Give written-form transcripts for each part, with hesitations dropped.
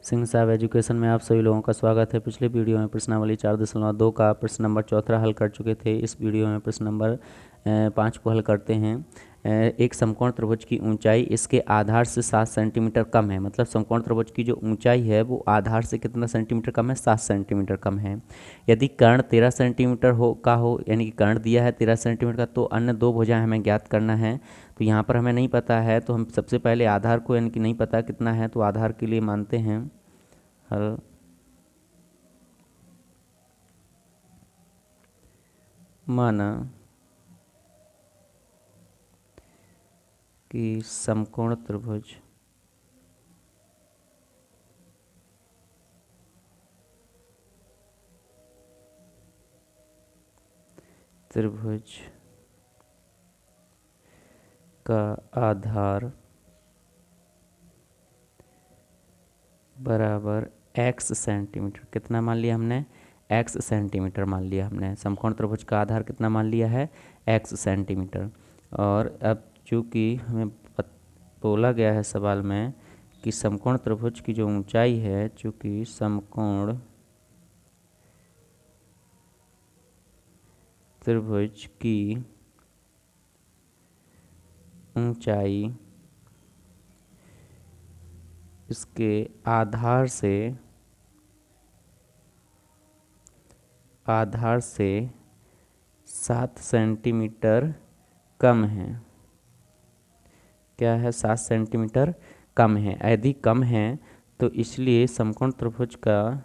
सिंह साहब एजुकेशन में आप सभी लोगों का स्वागत है। पिछले वीडियो में प्रश्नावली 4.2 का प्रश्न नंबर 14 हल कर चुके थे। इस वीडियो में प्रश्न नंबर 5 को हल करते हैं। एक समकोण त्रिभुज की ऊंचाई इसके आधार से 7 सेंटीमीटर कम है। मतलब समकोण त्रिभुज की जो ऊंचाई है वो आधार से कितना सेंटीमीटर कम है? 7 सेंटीमीटर कम है। यदि कर्ण 13 सेंटीमीटर हो यानी कि कर्ण दिया है 13 सेंटीमीटर का, तो अन्य दो भुजाएं हमें ज्ञात करना है। तो यहाँ पर हमें नहीं पता है, तो हम सबसे पहले आधार को यानी कि नहीं पता कितना है, तो आधार के लिए मानते हैं हल। माना कि समकोण त्रिभुज का आधार बराबर x सेंटीमीटर। कितना मान लिया हमने? x सेंटीमीटर मान लिया हमने। समकोण त्रिभुज का आधार कितना मान लिया है? x centimetre. और अब चूंकि हमें बोला गया है सवाल में कि समकोण त्रिभुज की जो ऊंचाई है, चूंकि समकोण त्रिभुज की ऊंचाई इसके आधार से 7 सेंटीमीटर कम है। क्या है? 7 सेंटीमीटर कम है। यदि कम है तो इसलिए समकोण त्रिभुज का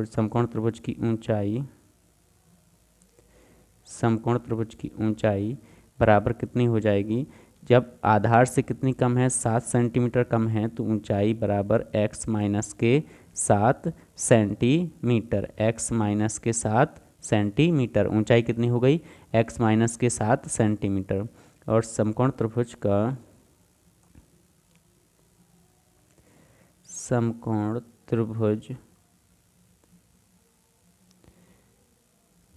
समकोण त्रिभुज की ऊंचाई बराबर कितनी हो जाएगी? जब आधार से कितनी कम है? 7 सेंटीमीटर कम है, तो ऊंचाई बराबर x माइनस के 7 सेंटीमीटर। x माइनस के 7 सेंटीमीटर ऊंचाई कितनी हो गई? x माइनस के 7 सेंटीमीटर। और समकोण त्रिभुज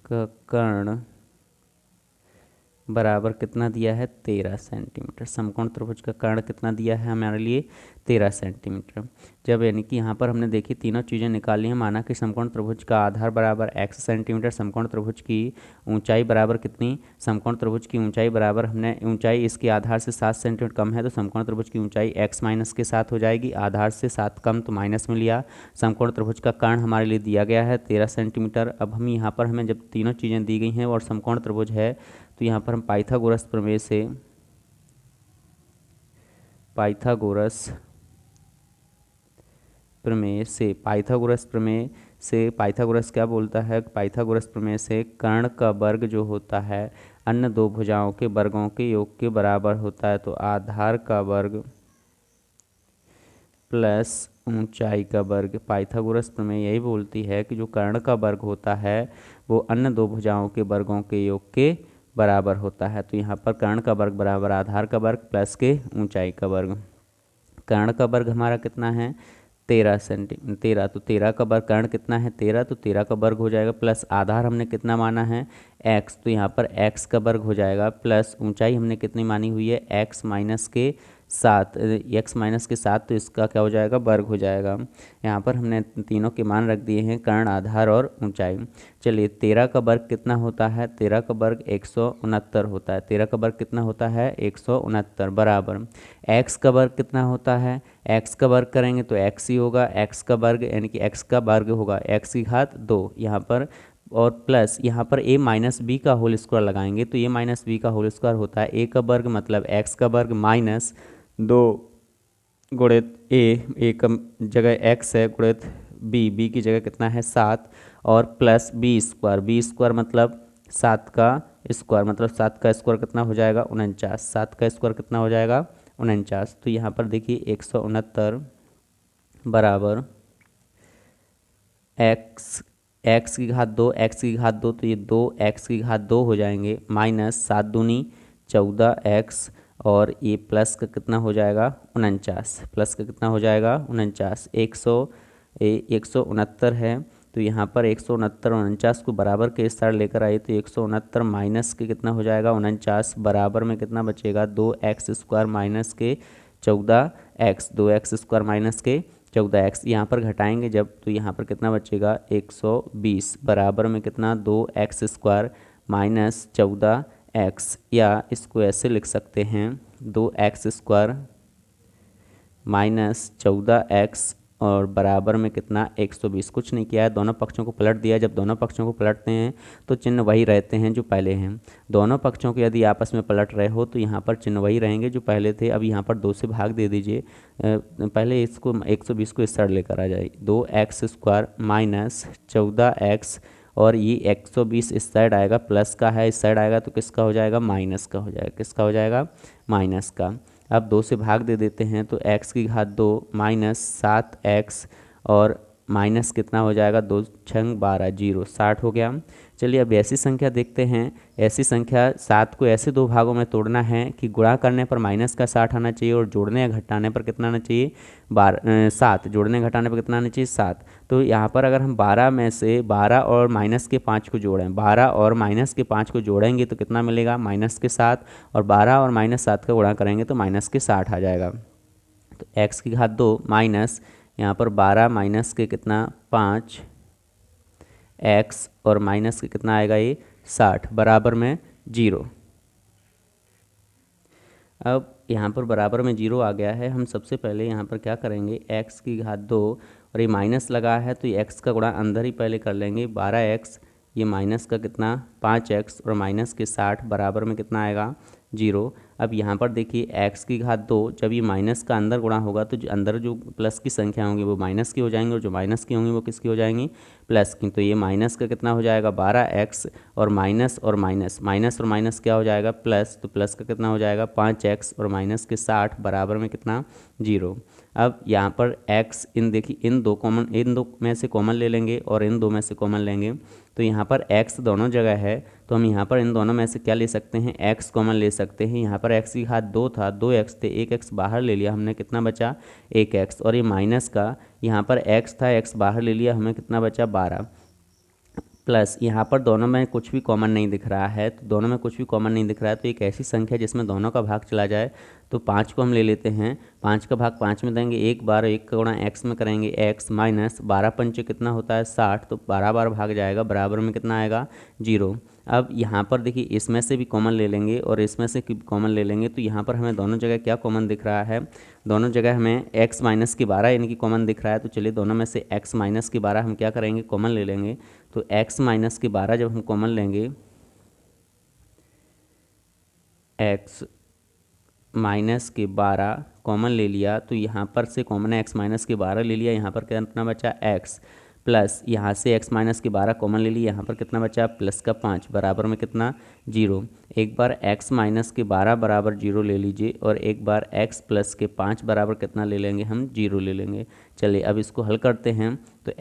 का कर्ण बराबर कितना दिया है? 13 सेंटीमीटर। समकोण त्रिभुज का कर्ण कितना दिया है हमारे लिए? 13 सेंटीमीटर। जब यानी कि यहाँ पर हमने देखी तीनों चीज़ें निकाली हैं। माना कि समकोण त्रिभुज का आधार बराबर x सेंटीमीटर, समकोण त्रिभुज की ऊंचाई बराबर कितनी? समकोण त्रिभुज की ऊंचाई बराबर, हमने ऊंचाई इसके आधार से 7 सेंटीमीटर कम है, तो समकोण त्रिभुज की ऊंचाई x माइनस के 7 हो जाएगी। आधार से 7 कम तो माइनस में लिया। समकोण त्रिभुज का कर्ण हमारे लिए दिया गया है 13 सेंटीमीटर। अब हम यहाँ पर हमें जब तीनों चीज़ें दी गई हैं और समकोण त्रिभुज है, तो यहाँ पर हम पाइथागोरस पाइथागोरस क्या बोलता है? पाइथागोरस प्रमेय से कर्ण का वर्ग जो होता है अन्य दो भुजाओं के वर्गों के योग के बराबर होता है। तो आधार का वर्ग प्लस ऊंचाई का वर्ग। पाइथागोरस प्रमेय यही बोलती है कि जो कर्ण का वर्ग होता है वो अन्य दो भुजाओं के वर्गों के योग के बराबर होता है। तो यहाँ पर कर्ण का वर्ग बराबर आधार का वर्ग प्लस के ऊंचाई का वर्ग। कर्ण का वर्ग हमारा कितना है? 13। तो 13 का वर्ग, कर्ण कितना है? 13, तो 13 का वर्ग हो जाएगा, प्लस आधार हमने कितना माना है? x, तो यहाँ पर x का वर्ग हो जाएगा, प्लस ऊंचाई हमने कितनी मानी हुई है? x माइनस के 7, तो इसका क्या हो जाएगा? वर्ग हो जाएगा। यहाँ पर हमने तीनों के मान रख दिए हैं, कर्ण, आधार और ऊंचाई। चलिए 13 का वर्ग कितना होता है? 13 का वर्ग 169 होता है। 13 का वर्ग कितना होता है? 169 बराबर x का वर्ग कितना होता है? x का वर्ग करेंगे तो x ही होगा। x का वर्ग यानी कि x का वर्ग होगा x की घात 2 यहाँ पर, और प्लस यहाँ पर a माइनस बी का होल स्क्वायर लगाएंगे तो a माइनस बी का होल स्क्वायर होता है a का वर्ग, मतलब x का वर्ग माइनस 2 गुणित a का जगह x है, गुणित b की जगह कितना है? 7, और प्लस बी स्क्वायर मतलब 7 का स्क्वायर, मतलब 7 का स्क्वायर कितना हो जाएगा? 49। 7 का स्क्वायर कितना हो जाएगा? 49। तो यहाँ पर देखिए 169 बराबर x की घात 2, तो ये 2x की घात 2 हो जाएंगे, माइनस 7 दूनी 14x, और ये प्लस का कितना हो जाएगा? 49। प्लस का कितना हो जाएगा? 49। 169 है, तो यहाँ पर 169 और 49 को बराबर के इस साइड लेकर आइए, तो 169 माइनस के कितना हो जाएगा 49, बराबर में कितना बचेगा 2x² माइनस के 14x, 2x² माइनस के 14x। यहाँ पर घटाएंगे जब तो यहाँ पर कितना बचेगा 120, बराबर में कितना 2x² माइनस 14x, या इसको ऐसे लिख सकते हैं 2x² माइनस 14x और बराबर में कितना 120। कुछ नहीं किया है, दोनों पक्षों को पलट दिया। जब दोनों पक्षों को पलटते हैं तो चिन्ह वही रहते हैं जो पहले हैं। दोनों पक्षों को यदि आपस में पलट रहे हो तो यहाँ पर चिन्ह वही रहेंगे जो पहले थे। अब यहाँ पर 2 से भाग दे दीजिए, पहले इसको 120 को इस साइड लेकर आ जाए, 2x² माइनस 14x, और ये 120 इस साइड आएगा, प्लस का है, इस साइड आएगा तो किसका हो जाएगा माइनस का हो जाएगा। किसका हो जाएगा माइनस का। अब 2 से भाग दे देते हैं तो x की घात 2 माइनस 7x, और माइनस कितना हो जाएगा 2 छंग 12, 0, 60 हो गया। चलिए अब ऐसी संख्या देखते हैं। ऐसी संख्या 7 को ऐसे 2 भागों में तोड़ना है कि गुणा करने पर माइनस का 60 आना चाहिए और जोड़ने या घटाने पर कितना आना चाहिए 7, जोड़ने घटाने पर कितना आना चाहिए 7। तो यहाँ पर अगर हम 12 में से 12 और माइनस के 5 को जोड़ें, 12 और माइनस के 5 को जोड़ेंगे तो कितना मिलेगा माइनस के 7, और 12 और माइनस 7 का गुणा करेंगे तो माइनस के 60 आ जाएगा। तो x की घात 2 माइनस यहाँ पर 12 माइनस के कितना 5 x, और माइनस के कितना आएगा ये 60, बराबर में 0। अब यहाँ पर बराबर में 0 आ गया है। हम सबसे पहले यहाँ पर क्या करेंगे, x की घात 2 और ये माइनस लगा है तो ये x का गुणा अंदर ही पहले कर लेंगे, 12x, ये माइनस का कितना 5x और माइनस के 60, बराबर में कितना आएगा 0। अब यहाँ पर देखिए x की घात 2, जब ये माइनस का अंदर गुणा होगा तो अंदर जो प्लस की संख्या होंगी वो माइनस की हो जाएंगी, और जो माइनस की होंगी वो किसकी हो जाएंगी प्लस की। तो ये माइनस का कितना हो जाएगा 12x, और माइनस और माइनस, माइनस और माइनस क्या हो जाएगा प्लस, तो प्लस का कितना हो जाएगा 5x और माइनस के 60, बराबर में कितना 0। अब यहाँ पर x, इन देखिए इन दो में से कॉमन ले लेंगे और इन 2 में से कॉमन लेंगे, तो यहाँ पर x दोनों जगह है तो हम यहाँ पर इन दोनों में से क्या ले सकते हैं x कॉमन ले सकते हैं। यहाँ पर x की घात 2 था, 2x थे, 1x बाहर ले लिया हमने, कितना बचा 1x, और ये माइनस का यहाँ पर x था, x बाहर ले लिया, हमें कितना बचा 12, प्लस यहाँ पर दोनों में कुछ भी कॉमन नहीं दिख रहा है, तो दोनों में कुछ भी कॉमन नहीं दिख रहा है तो एक ऐसी संख्या जिसमें दोनों का भाग चला जाए, तो 5 को हम ले लेते हैं, 5 का भाग 5 में देंगे, एक बार 1 का गुणा x में करेंगे x, माइनस 12 पंचे कितना होता है 60, तो 12 बार भाग जाएगा, बराबर में कितना आएगा 0। अब यहाँ पर देखिए इसमें से भी कॉमन ले लेंगे और इसमें से कॉमन ले लेंगे, तो यहाँ पर हमें दोनों जगह क्या कॉमन दिख रहा है, दोनों जगह हमें x माइनस की 12 यानी कि कॉमन दिख रहा है। तो चलिए दोनों में से x माइनस की 12 हम क्या करेंगे कॉमन ले लेंगे। तो x माइनस की 12 जब हम कॉमन लेंगे, x माइनस के 12 कॉमन ले लिया, तो यहाँ पर से कॉमन है x माइनस के 12 ले लिया, यहाँ पर कितना बचा x, प्लस यहाँ से x माइनस की 12 कॉमन ले लिया, यहाँ पर कितना बचा प्लस का 5, बराबर में कितना 0। एक बार x माइनस के 12 बराबर 0 ले लीजिए और एक बार x प्लस के 5 बराबर कितना ले लेंगे हम 0 ले लेंगे। चलिए अब इसको हल करते हैं, तो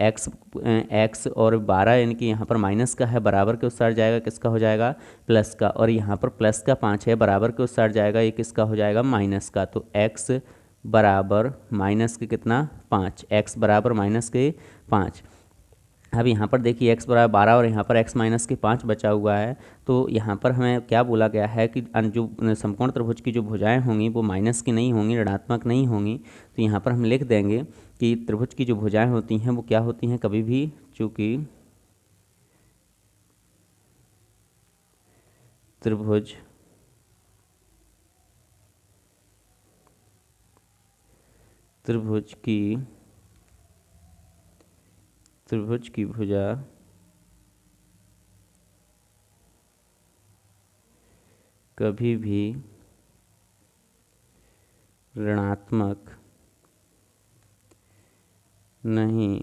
x और 12 यानी कि यहाँ पर माइनस का है, बराबर के उस साइड जाएगा, किसका हो जाएगा प्लस का, और यहाँ पर प्लस का 5 है, बराबर के उस साइड जाएगा, ये किसका हो जाएगा माइनस का। तो x बराबर माइनस के कितना 5, x बराबर माइनस के 5। अब यहाँ पर देखिए x बराबर 12 और यहाँ पर x माइनस के 5 बचा हुआ है, तो यहाँ पर हमें क्या बोला गया है कि जो समकोण त्रिभुज की जो भुजाएं होंगी वो माइनस की नहीं होंगी, ऋणात्मक नहीं होंगी। तो यहाँ पर हम लिख देंगे कि त्रिभुज की जो भुजाएं होती हैं वो क्या होती हैं, कभी भी चूँकि त्रिभुज की भुजा कभी भी ऋणात्मक नहीं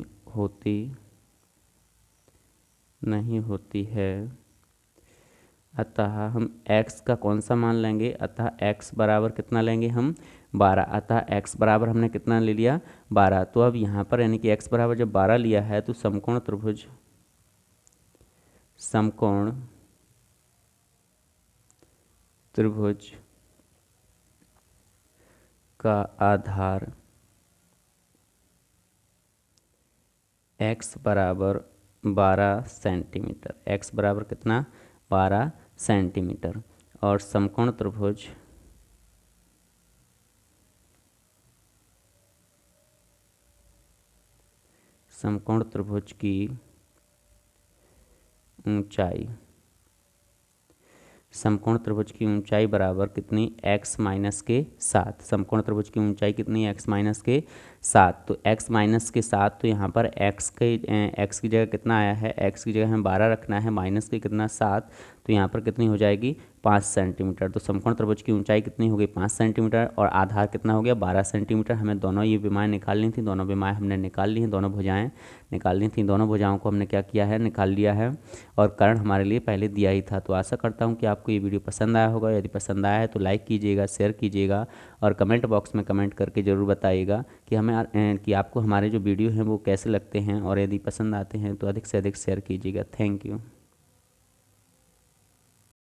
होती है, अतः हम x का कौन सा मान लेंगे, अतः x बराबर कितना लेंगे हम 12, अतः x बराबर हमने कितना ले लिया 12। तो अब यहाँ पर यानी कि x बराबर जब 12 लिया है तो समकोण त्रिभुज का आधार x बराबर 12 सेंटीमीटर, x बराबर कितना 12 सेंटीमीटर। और समकोण त्रिभुज की ऊंचाई, समकोण त्रिभुज की ऊंचाई बराबर कितनी x माइनस के 7। समकोण त्रिभुज की ऊंचाई कितनी x माइनस के 7। तो x माइनस के 7, तो यहाँ पर x की जगह कितना आया है, x की जगह हमें 12 रखना है, माइनस के कितना 7, तो यहाँ पर कितनी हो जाएगी 5 सेंटीमीटर। तो समकोण त्रिभुज की ऊंचाई कितनी हो गई 5 सेंटीमीटर और आधार कितना हो गया 12 सेंटीमीटर। हमें दोनों ये विमाएँ निकालनी थी, दोनों विमाएँ हमने निकाल ली हैं, दोनों भुजाएँ निकालनी थी, दोनों भुजाओं को हमने क्या किया है निकाल लिया है और कर्ण हमारे लिए पहले दिया ही था। तो आशा करता हूँ कि आपको ये वीडियो पसंद आया होगा। यदि पसंद आया है तो लाइक कीजिएगा, शेयर कीजिएगा और कमेंट बॉक्स में कमेंट करके ज़रूर बताइएगा कि कि आपको हमारे जो वीडियो हैं वो कैसे लगते हैं, और यदि पसंद आते हैं तो अधिक से अधिक शेयर कीजिएगा। Thank you.